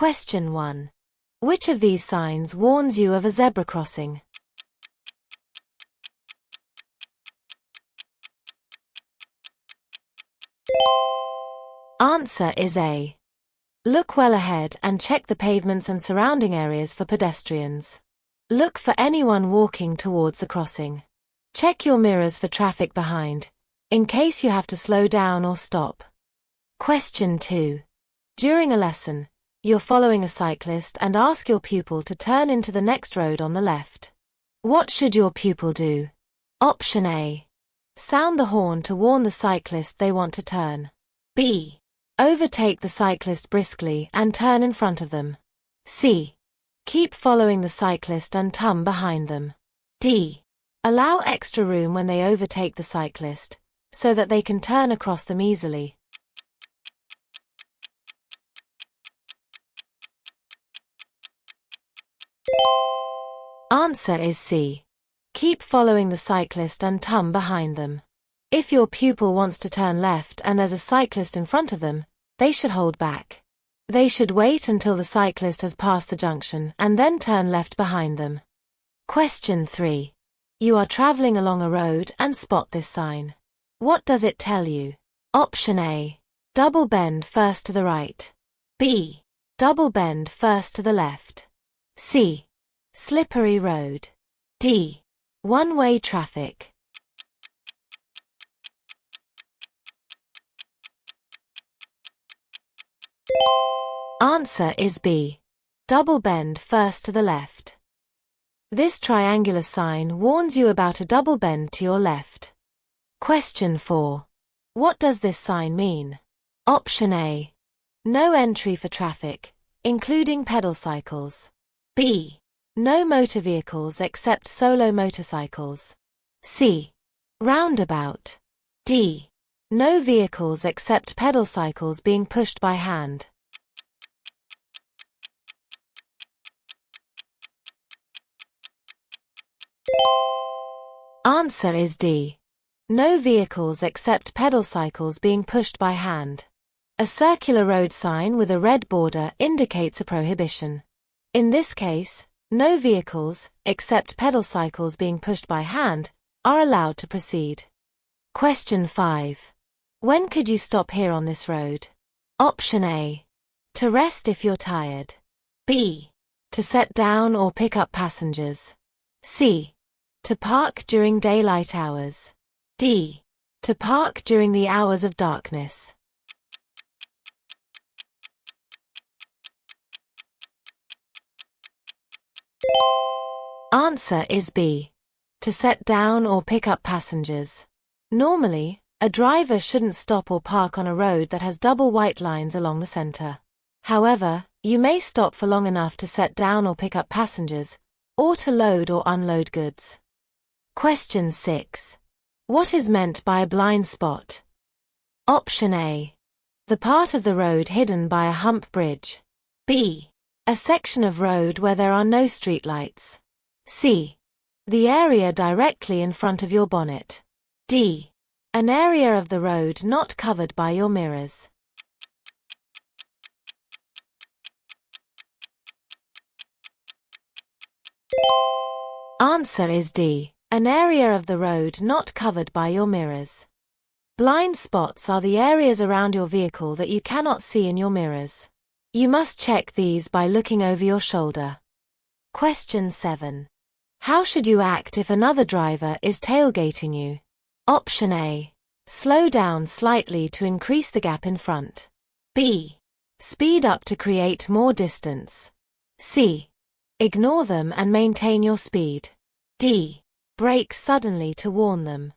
Question 1. Which of these signs warns you of a zebra crossing? Answer is A. Look well ahead and check the pavements and surrounding areas for pedestrians. Look for anyone walking towards the crossing. Check your mirrors for traffic behind, in case you have to slow down or stop. Question 2. During a lesson, you're following a cyclist and ask your pupil to turn into the next road on the left. What should your pupil do? Option A. Sound the horn to warn the cyclist they want to turn. B. Overtake the cyclist briskly and turn in front of them. C. Keep following the cyclist and tum behind them. D. Allow extra room when they overtake the cyclist, so that they can turn across them easily. Answer is C. Keep following the cyclist and tum behind them. If your pupil wants to turn left and there's a cyclist in front of them, they should hold back. They should wait until the cyclist has passed the junction and then turn left behind them. Question 3. You are traveling along a road and spot this sign. What does it tell you? Option A. Double bend first to the right. B. Double bend first to the left. C. Slippery road. D. One-way traffic. Answer is B. Double bend first to the left. This triangular sign warns you about a double bend to your left. Question 4. What does this sign mean? Option A. No entry for traffic, including pedal cycles. B. No motor vehicles except solo motorcycles. C. Roundabout. D. No vehicles except pedal cycles being pushed by hand. Answer is D. No vehicles except pedal cycles being pushed by hand. A circular road sign with a red border indicates a prohibition. In this case, no vehicles, except pedal cycles being pushed by hand, are allowed to proceed. Question 5. When could you stop here on this road? Option A. To rest if you're tired. B. To set down or pick up passengers. C. To park during daylight hours. D. To park during the hours of darkness. Answer is B. To set down or pick up passengers. Normally, a driver shouldn't stop or park on a road that has double white lines along the center. However, you may stop for long enough to set down or pick up passengers, or to load or unload goods. Question 6. What is meant by a blind spot? Option A. The part of the road hidden by a hump bridge. B. A section of road where there are no streetlights. C. The area directly in front of your bonnet. D. An area of the road not covered by your mirrors. Answer is D. An area of the road not covered by your mirrors. Blind spots are the areas around your vehicle that you cannot see in your mirrors. You must check these by looking over your shoulder. Question 7. How should you act if another driver is tailgating you? Option A. Slow down slightly to increase the gap in front. B. Speed up to create more distance. C. Ignore them and maintain your speed. D. Brake suddenly to warn them.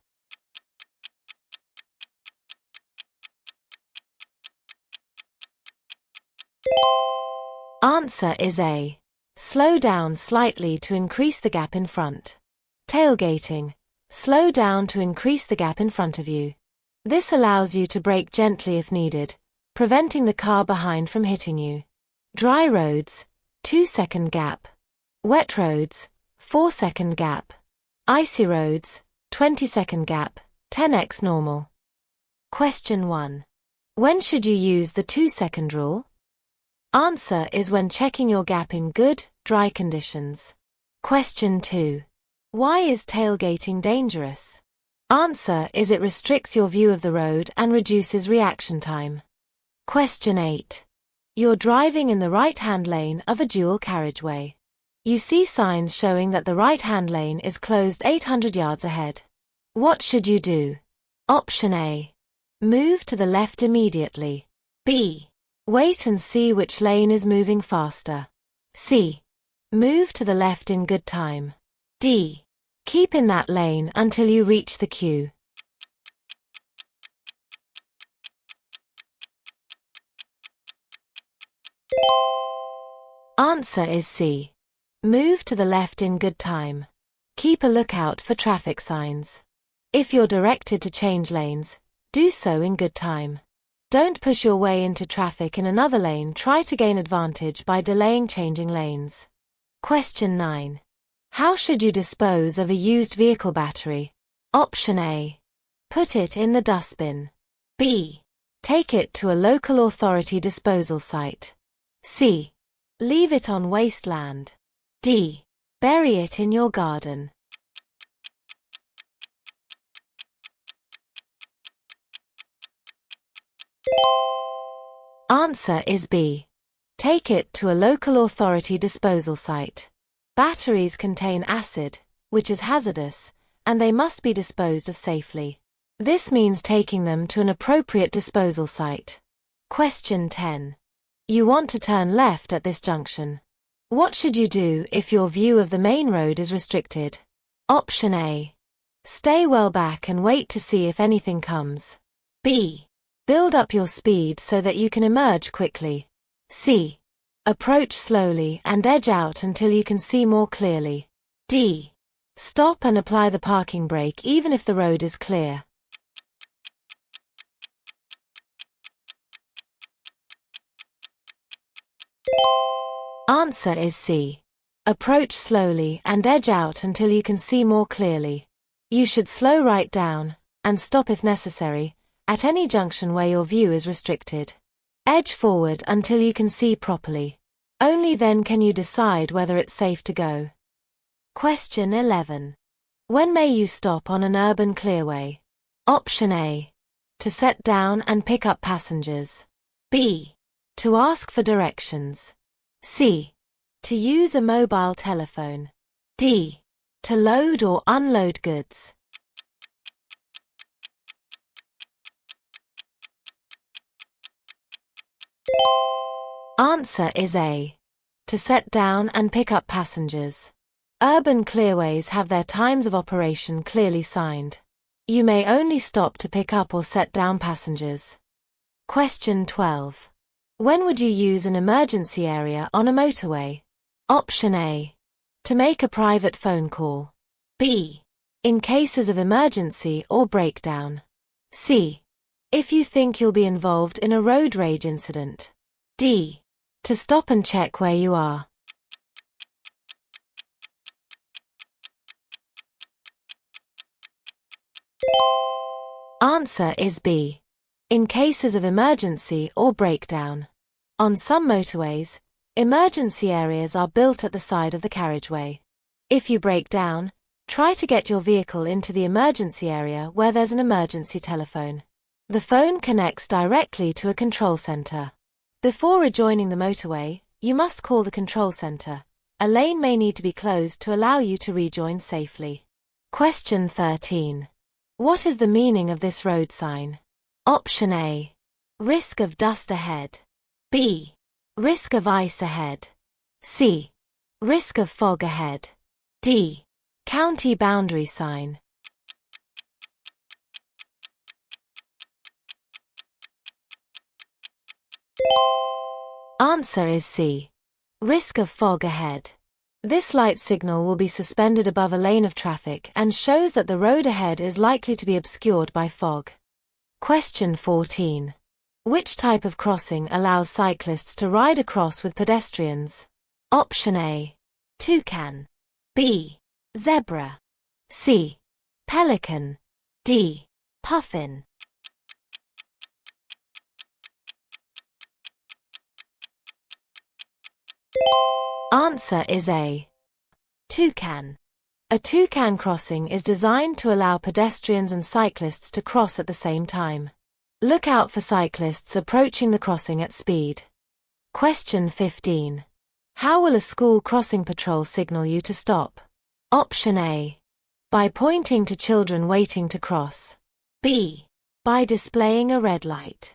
Answer is A. Slow down slightly to increase the gap in front. Tailgating. Slow down to increase the gap in front of you. This allows you to brake gently if needed, preventing the car behind from hitting you. Dry roads, 2-second gap. Wet roads, 4-second gap. Icy roads, 20-second gap, 10x normal. Question 1. When should you use the 2-second rule? Answer is when checking your gap in good, dry conditions. Question 2. Why is tailgating dangerous? Answer is it restricts your view of the road and reduces reaction time. Question 8. You're driving in the right-hand lane of a dual carriageway. You see signs showing that the right-hand lane is closed 800 yards ahead. What should you do? Option A. Move to the left immediately. B. Wait and see which lane is moving faster. C. Move to the left in good time. D. Keep in that lane until you reach the queue. Answer is C. Move to the left in good time. Keep a lookout for traffic signs. If you're directed to change lanes, do so in good time. Don't push your way into traffic in another lane. Try to gain advantage by delaying changing lanes. Question 9. How should you dispose of a used vehicle battery? Option A. Put it in the dustbin. B. Take it to a local authority disposal site. C. Leave it on wasteland. D. Bury it in your garden. Answer is B. Take it to a local authority disposal site. Batteries contain acid, which is hazardous, and they must be disposed of safely. This means taking them to an appropriate disposal site. Question 10. You want to turn left at this junction. What should you do if your view of the main road is restricted? Option A. Stay well back and wait to see if anything comes. B. Build up your speed so that you can emerge quickly. C. Approach slowly and edge out until you can see more clearly. D. Stop and apply the parking brake even if the road is clear. Answer is C. Approach slowly and edge out until you can see more clearly. You should slow right down, and stop if necessary, at any junction where your view is restricted. Edge forward until you can see properly. Only then can you decide whether it's safe to go. Question 11. When may you stop on an urban clearway? Option A. To set down and pick up passengers. B. To ask for directions. C. To use a mobile telephone. D. To load or unload goods. Answer is A. To set down and pick up passengers. Urban clearways have their times of operation clearly signed. You may only stop to pick up or set down passengers. Question 12. When would you use an emergency area on a motorway? Option A. To make a private phone call. B. In cases of emergency or breakdown. C. If you think you'll be involved in a road rage incident. D. To stop and check where you are. Answer is B. In cases of emergency or breakdown. On some motorways, emergency areas are built at the side of the carriageway. If you break down, try to get your vehicle into the emergency area where there's an emergency telephone. The phone connects directly to a control center. Before rejoining the motorway, you must call the control center. A lane may need to be closed to allow you to rejoin safely. Question 13. What is the meaning of this road sign? Option A. Risk of dust ahead. B. Risk of ice ahead. C. Risk of fog ahead. D. County boundary sign. Answer is C. Risk of fog ahead. This light signal will be suspended above a lane of traffic and shows that the road ahead is likely to be obscured by fog. Question 14. Which type of crossing allows cyclists to ride across with pedestrians? Option A. Toucan. B. Zebra. C. Pelican. D. Puffin. Answer is A. Toucan. A toucan crossing is designed to allow pedestrians and cyclists to cross at the same time. Look out for cyclists approaching the crossing at speed. Question 15. How will a school crossing patrol signal you to stop? Option A. By pointing to children waiting to cross. B. By displaying a red light.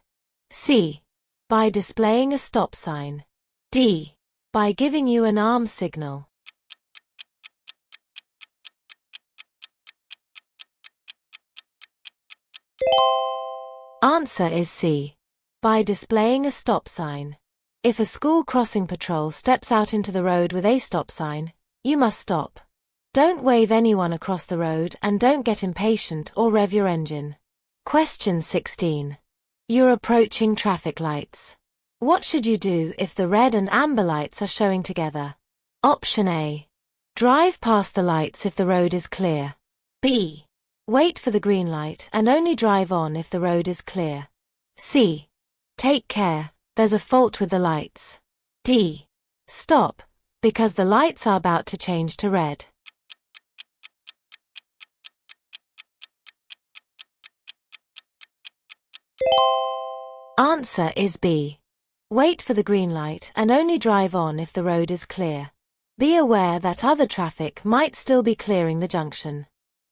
C. By displaying a stop sign. D. By giving you an arm signal. Answer is C. By displaying a stop sign. If a school crossing patrol steps out into the road with a stop sign, you must stop. Don't wave anyone across the road and don't get impatient or rev your engine. Question 16. You're approaching traffic lights. What should you do if the red and amber lights are showing together? Option A. Drive past the lights if the road is clear. B. Wait for the green light and only drive on if the road is clear. C. Take care, there's a fault with the lights. D. Stop, because the lights are about to change to red. Answer is B. Wait for the green light and only drive on if the road is clear. Be aware that other traffic might still be clearing the junction.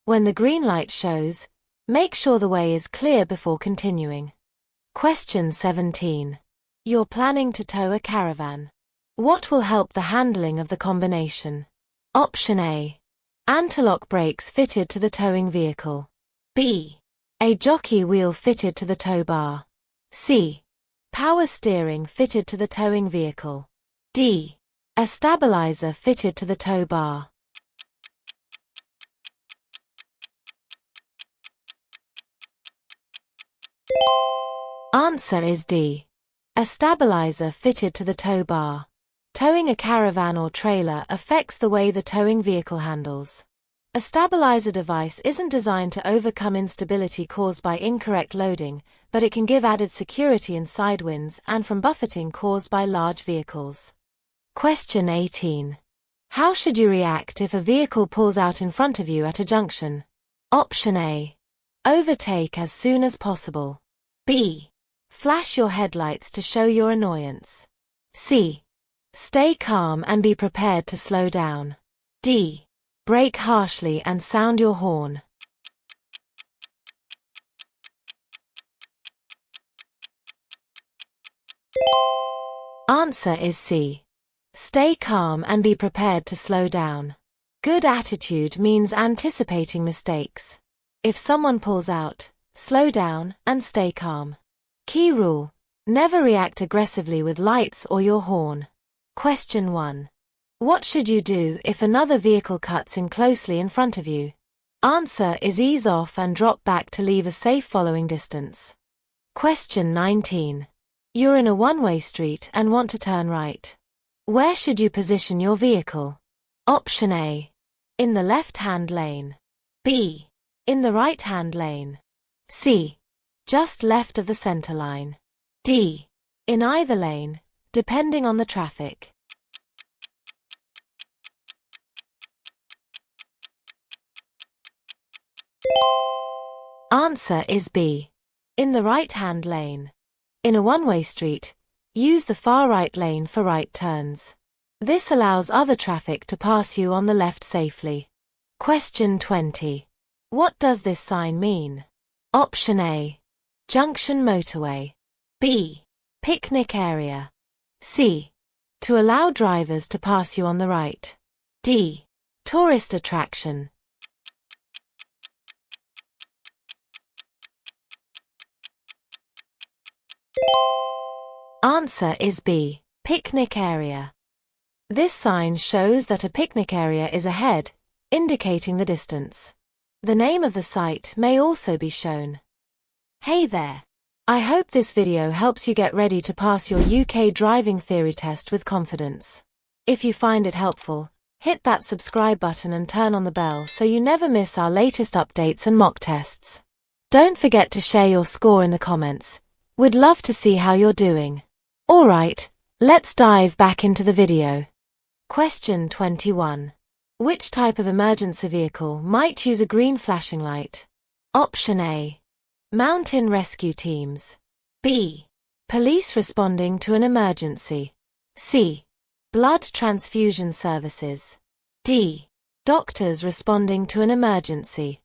When the green light shows, make sure the way is clear before continuing. Question 17. You're planning to tow a caravan. What will help the handling of the combination? Option A. Anti-lock brakes fitted to the towing vehicle. B. A jockey wheel fitted to the tow bar. C. Power steering fitted to the towing vehicle. D. A stabilizer fitted to the tow bar. Answer is D. A stabilizer fitted to the tow bar. Towing a caravan or trailer affects the way the towing vehicle handles. A stabilizer device isn't designed to overcome instability caused by incorrect loading, but it can give added security in side winds and from buffeting caused by large vehicles. Question 18. How should you react if a vehicle pulls out in front of you at a junction? Option A. Overtake as soon as possible. B. Flash your headlights to show your annoyance. C. Stay calm and be prepared to slow down. D. Brake harshly and sound your horn. Answer is C. Stay calm and be prepared to slow down. Good attitude means anticipating mistakes. If someone pulls out, slow down and stay calm. Key rule: never react aggressively with lights or your horn. Question 1. What should you do if another vehicle cuts in closely in front of you? Answer is ease off and drop back to leave a safe following distance. Question 19. You're in a one-way street and want to turn right. Where should you position your vehicle? Option A. In the left-hand lane. B. In the right-hand lane. C. Just left of the center line. D. In either lane, depending on the traffic. Answer is B. In the right-hand lane. In a one-way street, use the far right lane for right turns. This allows other traffic to pass you on the left safely. Question 20. What does this sign mean? Option A. Junction motorway. B. Picnic area. C. To allow drivers to pass you on the right. D. Tourist attraction. Answer is B. Picnic area. This sign shows that a picnic area is ahead, indicating the distance. The name of the site may also be shown. Hey there! I hope this video helps you get ready to pass your UK driving theory test with confidence. If you find it helpful, hit that subscribe button and turn on the bell so you never miss our latest updates and mock tests. Don't forget to share your score in the comments. We'd love to see how you're doing. Alright, Let's dive back into the video. Question 21. Which type of emergency vehicle might use a green flashing light? Option A. Mountain rescue teams. B. Police responding to an emergency. C. Blood transfusion services. D. Doctors responding to an emergency.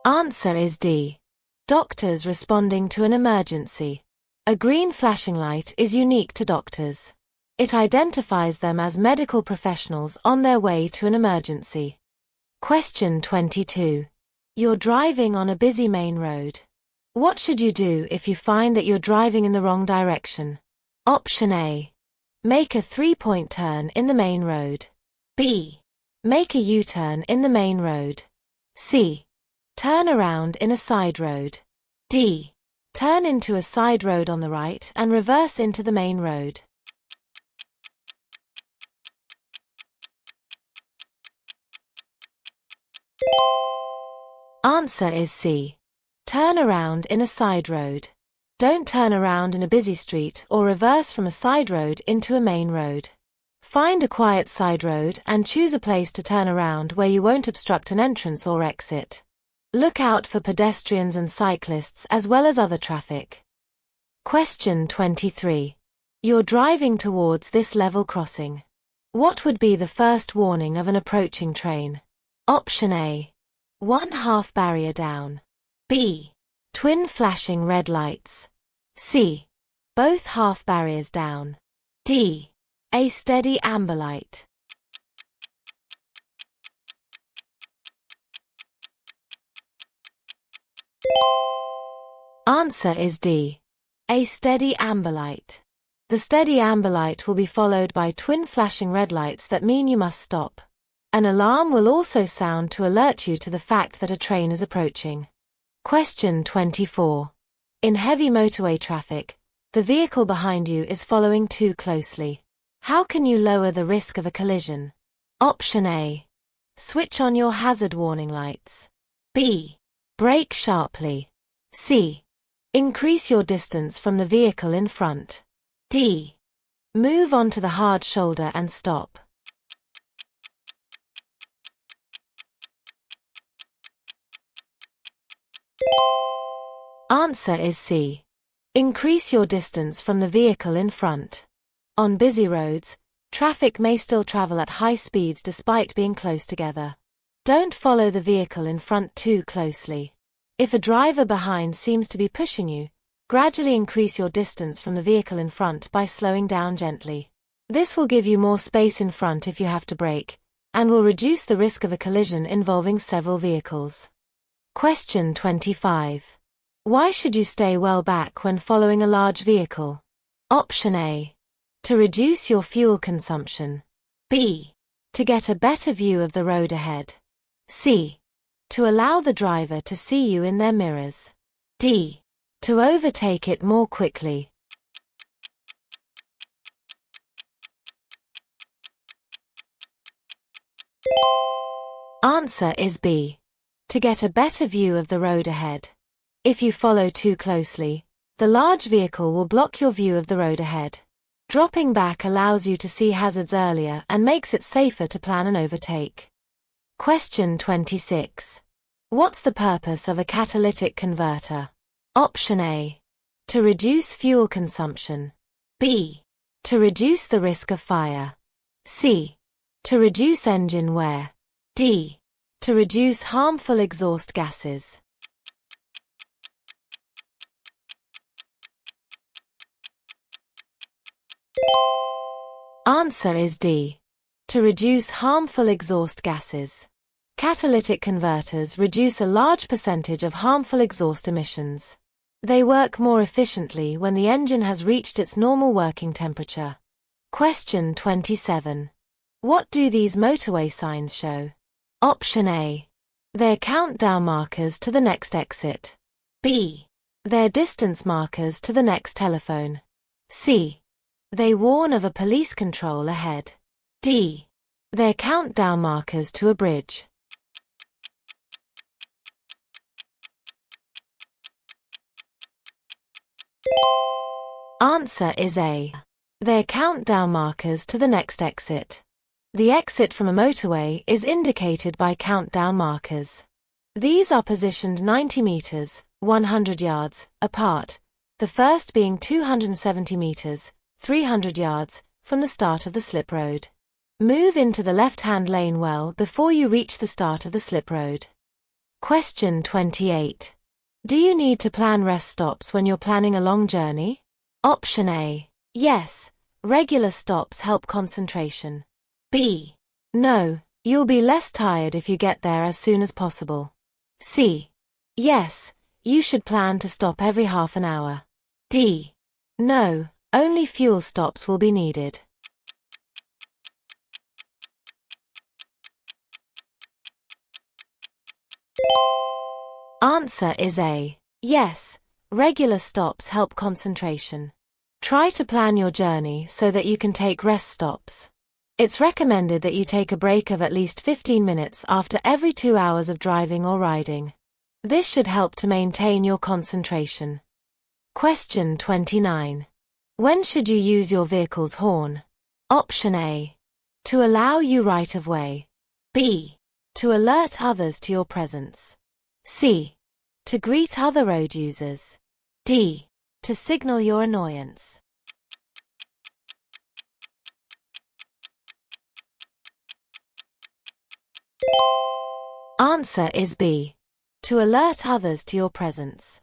Answer is D. Doctors responding to an emergency. A green flashing light is unique to doctors. It identifies them as medical professionals on their way to an emergency. Question 22. You're driving on a busy main road. What should you do if you find that you're driving in the wrong direction? Option A. Make a 3-point turn in the main road. B. Make a U-turn in the main road. C. Turn around in a side road. D. Turn into a side road on the right and reverse into the main road. Answer is C. Turn around in a side road. Don't turn around in a busy street or reverse from a side road into a main road. Find a quiet side road and choose a place to turn around where you won't obstruct an entrance or exit. Look out for pedestrians and cyclists as well as other traffic. Question 23. You're driving towards this level crossing. What would be the first warning of an approaching train? Option A. 1 half barrier down. B. Twin flashing red lights. C. Both half barriers down. D. A steady amber light. Answer is D. A steady amber light. The steady amber light will be followed by twin flashing red lights that mean you must stop. An alarm will also sound to alert you to the fact that a train is approaching. Question 24. In heavy motorway traffic, the vehicle behind you is following too closely. How can you lower the risk of a collision? Option A. Switch on your hazard warning lights. B. Brake sharply. C. Increase your distance from the vehicle in front. D. Move onto the hard shoulder and stop. Answer is C. Increase your distance from the vehicle in front. On busy roads, traffic may still travel at high speeds despite being close together. Don't follow the vehicle in front too closely. If a driver behind seems to be pushing you, gradually increase your distance from the vehicle in front by slowing down gently. This will give you more space in front if you have to brake, and will reduce the risk of a collision involving several vehicles. Question 25. Why should you stay well back when following a large vehicle? Option A. To reduce your fuel consumption. B. To get a better view of the road ahead. C. To allow the driver to see you in their mirrors. D. To overtake it more quickly. Answer is B. To get a better view of the road ahead. If you follow too closely, the large vehicle will block your view of the road ahead. Dropping back allows you to see hazards earlier and makes it safer to plan an overtake. Question 26. What's the purpose of a catalytic converter? Option A. To reduce fuel consumption. B. To reduce the risk of fire. C. To reduce engine wear. D. To reduce harmful exhaust gases. Answer is D. To reduce harmful exhaust gases. Catalytic converters reduce a large percentage of harmful exhaust emissions. They work more efficiently when the engine has reached its normal working temperature. Question 27. What do these motorway signs show? Option A. They're countdown markers to the next exit. B. They're distance markers to the next telephone. C. They warn of a police control ahead. D. They're countdown markers to a bridge. Answer is A. They are countdown markers to the next exit. The exit from a motorway is indicated by countdown markers. These are positioned 90 meters, 100 yards, apart, the first being 270 meters, 300 yards, from the start of the slip road. Move into the left-hand lane well before you reach the start of the slip road. Question 28. Do you need to plan rest stops when you're planning a long journey? Option A. Yes, regular stops help concentration. B. No, you'll be less tired if you get there as soon as possible. C. Yes, you should plan to stop every half an hour. D. No, only fuel stops will be needed. Answer is A. Yes, regular stops help concentration. Try to plan your journey so that you can take rest stops. It's recommended that you take a break of at least 15 minutes after every 2 hours of driving or riding. This should help to maintain your concentration. Question 29. When should you use your vehicle's horn? Option A. To allow you right of way. B. To alert others to your presence. C. To greet other road users. D. To signal your annoyance. Answer is B. To alert others to your presence.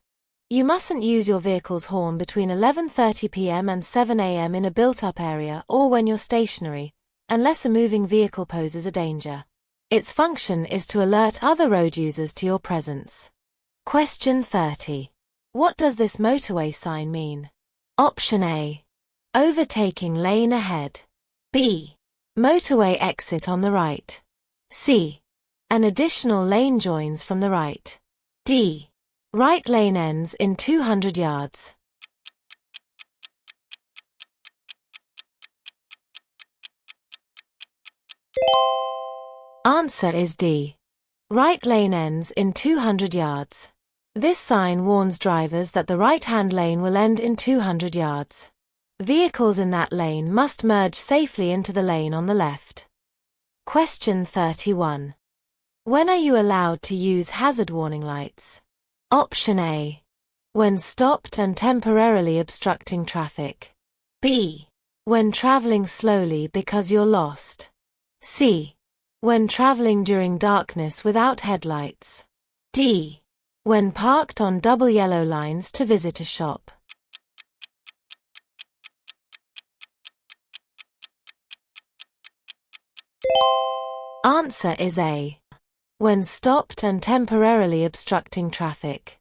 You mustn't use your vehicle's horn between 11:30 p.m. and 7 a.m. in a built-up area or when you're stationary, unless a moving vehicle poses a danger. Its function is to alert other road users to your presence. Question 30. What does this motorway sign mean? Option A. Overtaking lane ahead. B. Motorway exit on the right. C. An additional lane joins from the right. D. Right lane ends in 200 yards. Answer is D. Right lane ends in 200 yards. This sign warns drivers that the right-hand lane will end in 200 yards. Vehicles in that lane must merge safely into the lane on the left. Question 31. When are you allowed to use hazard warning lights? Option A. When stopped and temporarily obstructing traffic. B. When traveling slowly because you're lost. C. When traveling during darkness without headlights. D. When parked on double yellow lines to visit a shop. Answer is A. When stopped and temporarily obstructing traffic.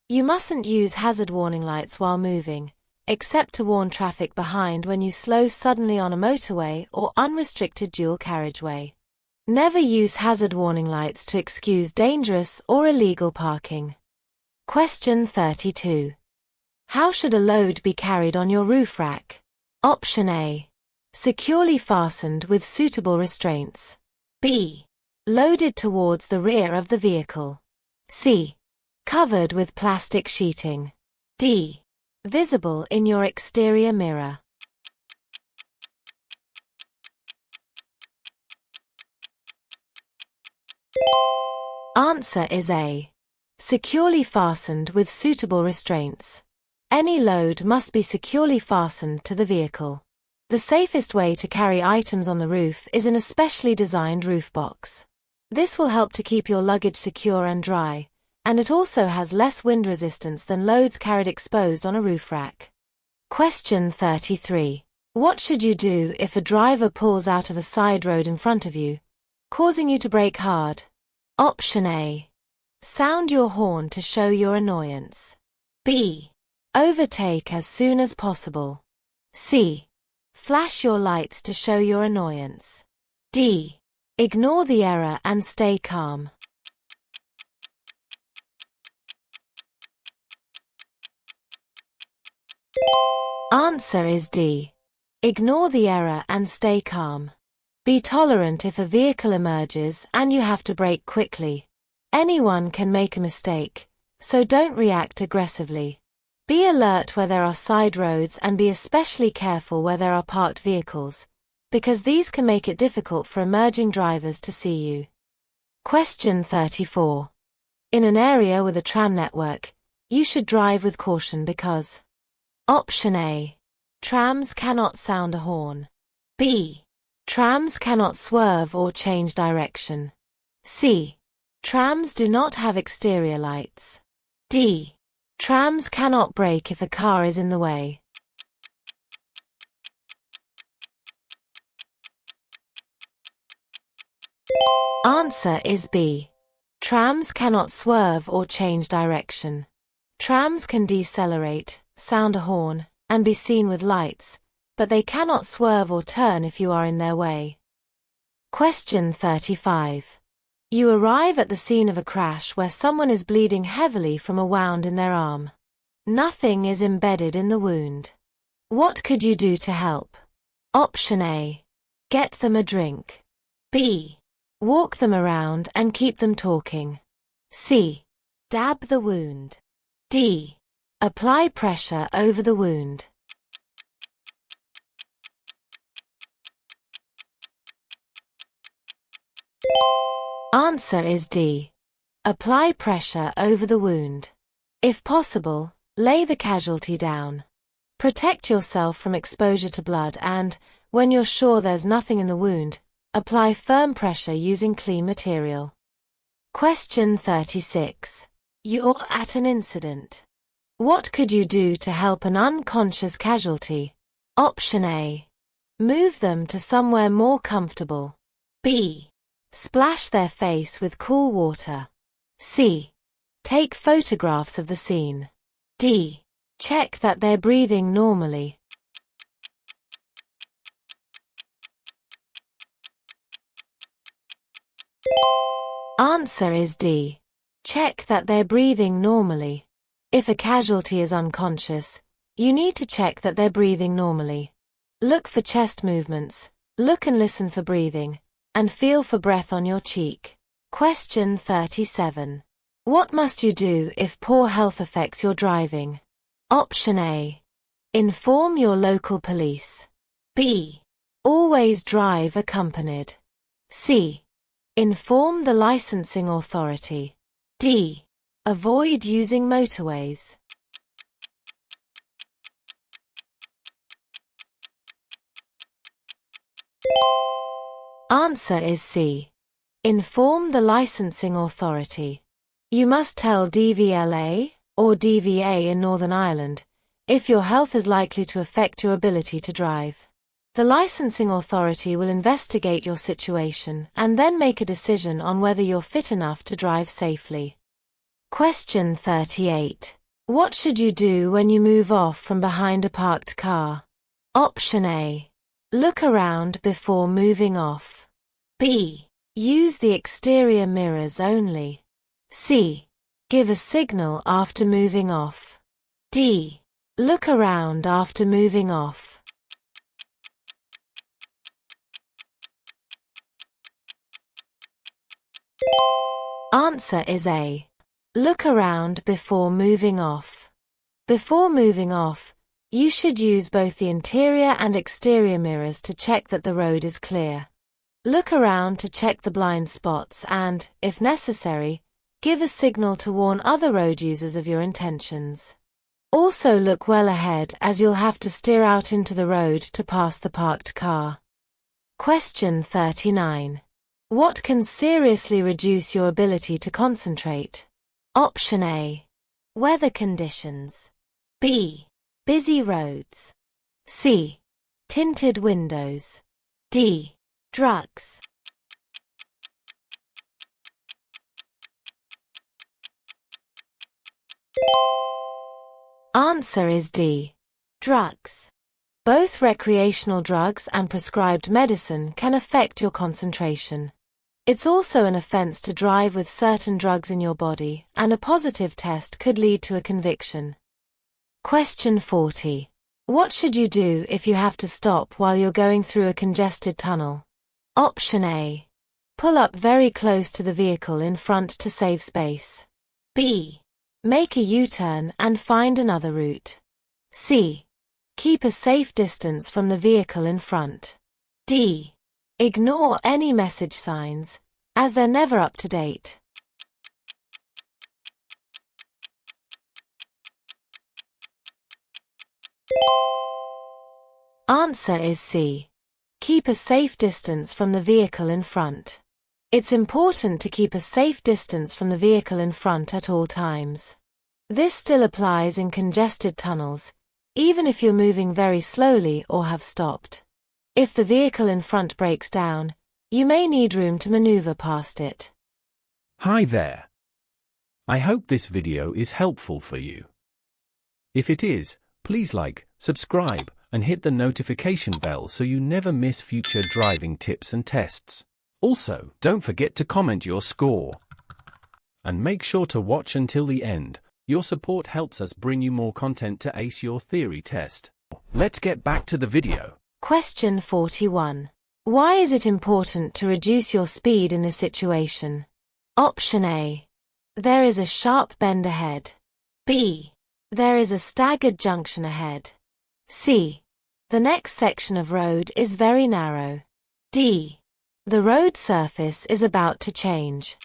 You mustn't use hazard warning lights while moving, except to warn traffic behind when you slow suddenly on a motorway or unrestricted dual carriageway. Never use hazard warning lights to excuse dangerous or illegal parking. Question 32. How should a load be carried on your roof rack? Option A. Securely fastened with suitable restraints. B. Loaded towards the rear of the vehicle. C. Covered with plastic sheeting. D. Visible in your exterior mirror. Answer is A. Securely fastened with suitable restraints. Any load must be securely fastened to the vehicle. The safest way to carry items on the roof is in a specially designed roof box. This will help to keep your luggage secure and dry, and it also has less wind resistance than loads carried exposed on a roof rack. Question 33. What should you do if a driver pulls out of a side road in front of you, causing you to brake hard? Option A. Sound your horn to show your annoyance. B. Overtake as soon as possible. C. Flash your lights to show your annoyance. D. Ignore the error and stay calm. Answer is D. Ignore the error and stay calm. Be tolerant if a vehicle emerges and you have to brake quickly. Anyone can make a mistake, so don't react aggressively. Be alert where there are side roads and be especially careful where there are parked vehicles, because these can make it difficult for emerging drivers to see you. Question 34. In an area with a tram network, you should drive with caution because Option A. Trams cannot sound a horn. B. Trams cannot swerve or change direction. C. Trams do not have exterior lights. D. Trams cannot brake if a car is in the way. Answer is B. Trams cannot swerve or change direction. Trams can decelerate, sound a horn, and be seen with lights, but they cannot swerve or turn if you are in their way. Question 35. You arrive at the scene of a crash where someone is bleeding heavily from a wound in their arm. Nothing is embedded in the wound. What could you do to help? Option A. Get them a drink. B. Walk them around and keep them talking. C. Dab the wound. D. Apply pressure over the wound. Answer is D. Apply pressure over the wound. If possible, lay the casualty down. Protect yourself from exposure to blood and, when you're sure there's nothing in the wound, apply firm pressure using clean material. Question 36. You're at an incident. What could you do to help an unconscious casualty? Option A. Move them to somewhere more comfortable. B. Splash their face with cool water. C. Take photographs of the scene. D. Check that they're breathing normally. Answer is D. Check that they're breathing normally. If a casualty is unconscious, you need to check that they're breathing normally. Look for chest movements, look and listen for breathing, and feel for breath on your cheek. Question 37. What must you do if poor health affects your driving? Option A. Inform your local police. B. Always drive accompanied. C. Inform the licensing authority. D. Avoid using motorways. Answer is C. Inform the licensing authority. You must tell DVLA, or DVA in Northern Ireland, if your health is likely to affect your ability to drive. The licensing authority will investigate your situation and then make a decision on whether you're fit enough to drive safely. Question 38. What should you do when you move off from behind a parked car? Option A. Look around before moving off. B. Use the exterior mirrors only. C. Give a signal after moving off. D. Look around after moving off. Answer is A. Look around before moving off. Before moving off, you should use both the interior and exterior mirrors to check that the road is clear. Look around to check the blind spots and, if necessary, give a signal to warn other road users of your intentions. Also look well ahead as you'll have to steer out into the road to pass the parked car. Question 39. What can seriously reduce your ability to concentrate? Option A. Weather conditions. B. Busy roads. C. Tinted windows. D. Drugs. Answer is D. Drugs. Both recreational drugs and prescribed medicine can affect your concentration. It's also an offense to drive with certain drugs in your body, and a positive test could lead to a conviction. Question 40. What should you do if you have to stop while you're going through a congested tunnel? Option A. Pull up very close to the vehicle in front to save space. B. Make a U-turn and find another route. C. Keep a safe distance from the vehicle in front. D. Ignore any message signs, as they're never up to date. Answer is C. Keep a safe distance from the vehicle in front. It's important to keep a safe distance from the vehicle in front at all times. This still applies in congested tunnels, even if you're moving very slowly or have stopped. If the vehicle in front breaks down, you may need room to maneuver past it. Hi there. I hope this video is helpful for you. If it is, please like, subscribe, and hit the notification bell so you never miss future driving tips and tests. Also, don't forget to comment your score. And make sure to watch until the end. Your support helps us bring you more content to ace your theory test. Let's get back to the video. Question 41. Why is it important to reduce your speed in this situation? Option A. There is a sharp bend ahead. B. There is a staggered junction ahead. C. The next section of road is very narrow. D. The road surface is about to change.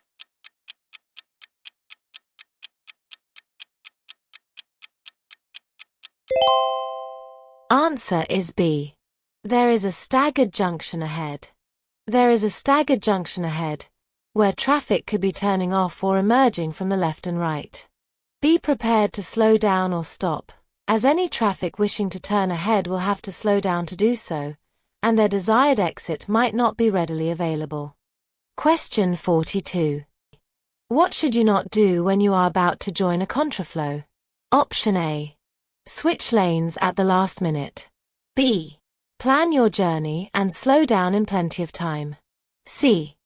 Answer is B. There is a staggered junction ahead. There is a staggered junction ahead, where traffic could be turning off or emerging from the left and right. Be prepared to slow down or stop, as any traffic wishing to turn ahead will have to slow down to do so, and their desired exit might not be readily available. Question 42. What should you not do when you are about to join a contraflow? Option A. Switch lanes at the last minute. B. Plan your journey and slow down in plenty of time. C.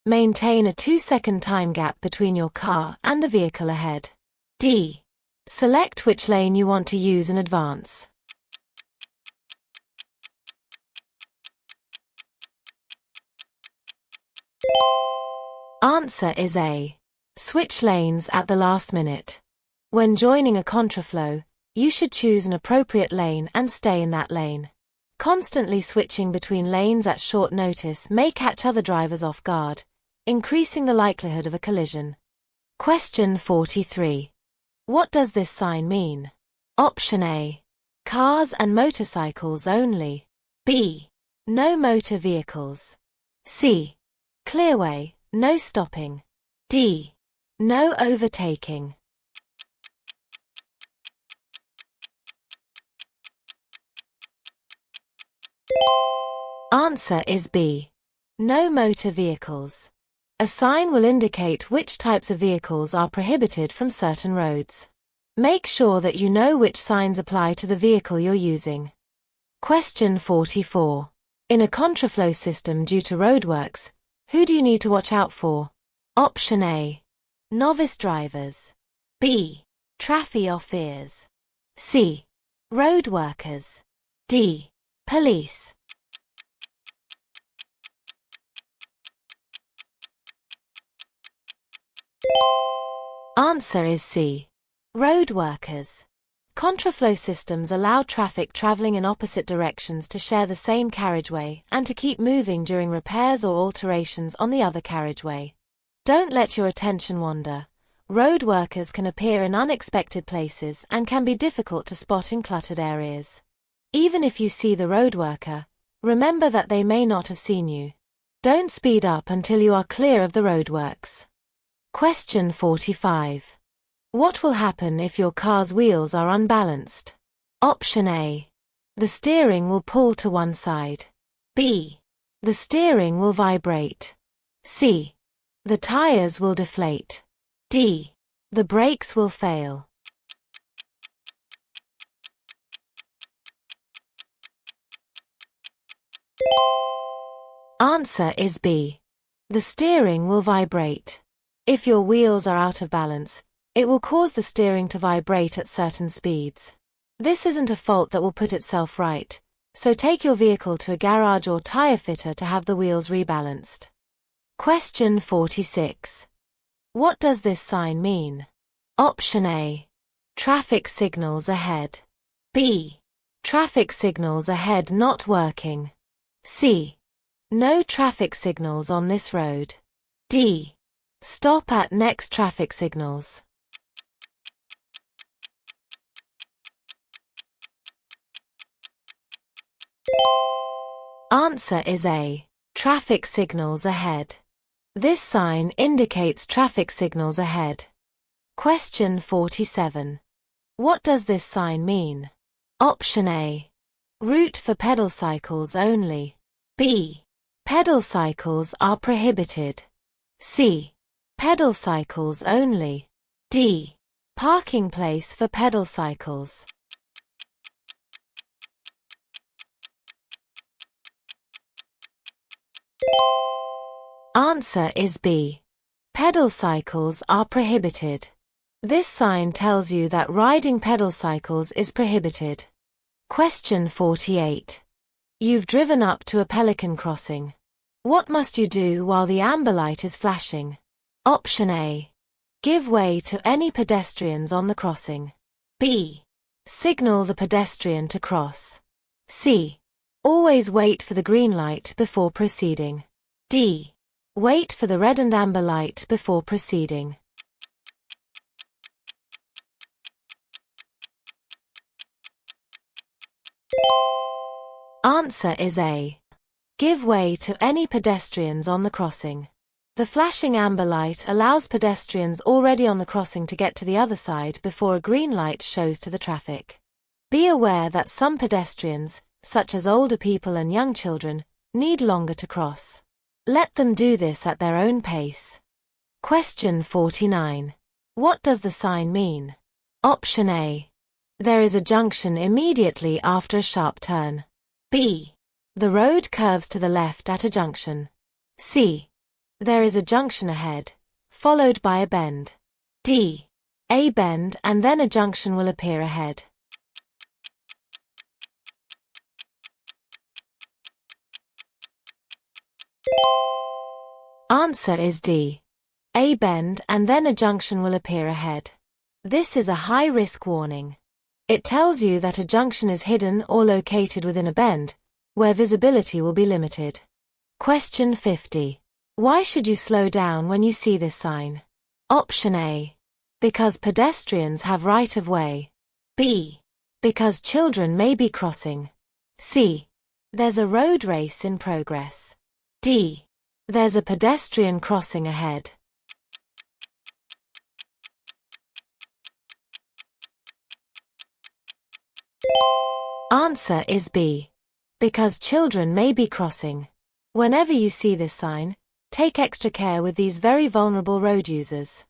Maintain a 2-second time gap between your car and the vehicle ahead. D. Select which lane you want to use in advance. Answer is A. Switch lanes at the last minute. When joining a contraflow, you should choose an appropriate lane and stay in that lane. Constantly switching between lanes at short notice may catch other drivers off guard, increasing the likelihood of a collision. Question 43. What does this sign mean? Option A. Cars and motorcycles only. B. No motor vehicles. C. Clearway, no stopping. D. No overtaking. Answer is B. No motor vehicles. A sign will indicate which types of vehicles are prohibited from certain roads. Make sure that you know which signs apply to the vehicle you're using. Question 44. In a contraflow system due to roadworks, who do you need to watch out for? Option A. Novice drivers. B. Traffic-offenders. C. Road workers. D. Police. Answer is C. Road workers. Contraflow systems allow traffic traveling in opposite directions to share the same carriageway and to keep moving during repairs or alterations on the other carriageway. Don't let your attention wander. Road workers can appear in unexpected places and can be difficult to spot in cluttered areas. Even if you see the road worker, remember that they may not have seen you. Don't speed up until you are clear of the roadworks. Question 45. What will happen if your car's wheels are unbalanced? Option A. The steering will pull to one side. B. The steering will vibrate. C. The tires will deflate. D. The brakes will fail. Answer is B. The steering will vibrate. If your wheels are out of balance, it will cause the steering to vibrate at certain speeds. This isn't a fault that will put itself right, so take your vehicle to a garage or tire fitter to have the wheels rebalanced. Question 46. What does this sign mean? Option A. Traffic signals ahead. B. Traffic signals ahead not working. C. No traffic signals on this road. D. Stop at next traffic signals. Answer is A. Traffic signals ahead. This sign indicates traffic signals ahead. Question 47. What does this sign mean? Option A. Route for pedal cycles only. B. Pedal cycles are prohibited. C. Pedal cycles only. D. Parking place for pedal cycles. Answer is B. Pedal cycles are prohibited. This sign tells you that riding pedal cycles is prohibited. Question 48. You've driven up to a pelican crossing. What must you do while the amber light is flashing? Option A. Give way to any pedestrians on the crossing. B. Signal the pedestrian to cross. C. Always wait for the green light before proceeding. D. Wait for the red and amber light before proceeding. Answer is A. Give way to any pedestrians on the crossing. The flashing amber light allows pedestrians already on the crossing to get to the other side before a green light shows to the traffic. Be aware that some pedestrians, such as older people and young children, need longer to cross. Let them do this at their own pace. Question 49. What does the sign mean? Option A. There is a junction immediately after a sharp turn. B. The road curves to the left at a junction. C. There is a junction ahead, followed by a bend. D. A bend and then a junction will appear ahead. Answer is D. A bend and then a junction will appear ahead. This is a high-risk warning. It tells you that a junction is hidden or located within a bend, where visibility will be limited. Question 50. Why should you slow down when you see this sign? Option A. Because pedestrians have right of way. B. Because children may be crossing. C. There's a road race in progress. D. There's a pedestrian crossing ahead. Answer is B. Because children may be crossing. Whenever you see this sign, take extra care with these very vulnerable road users.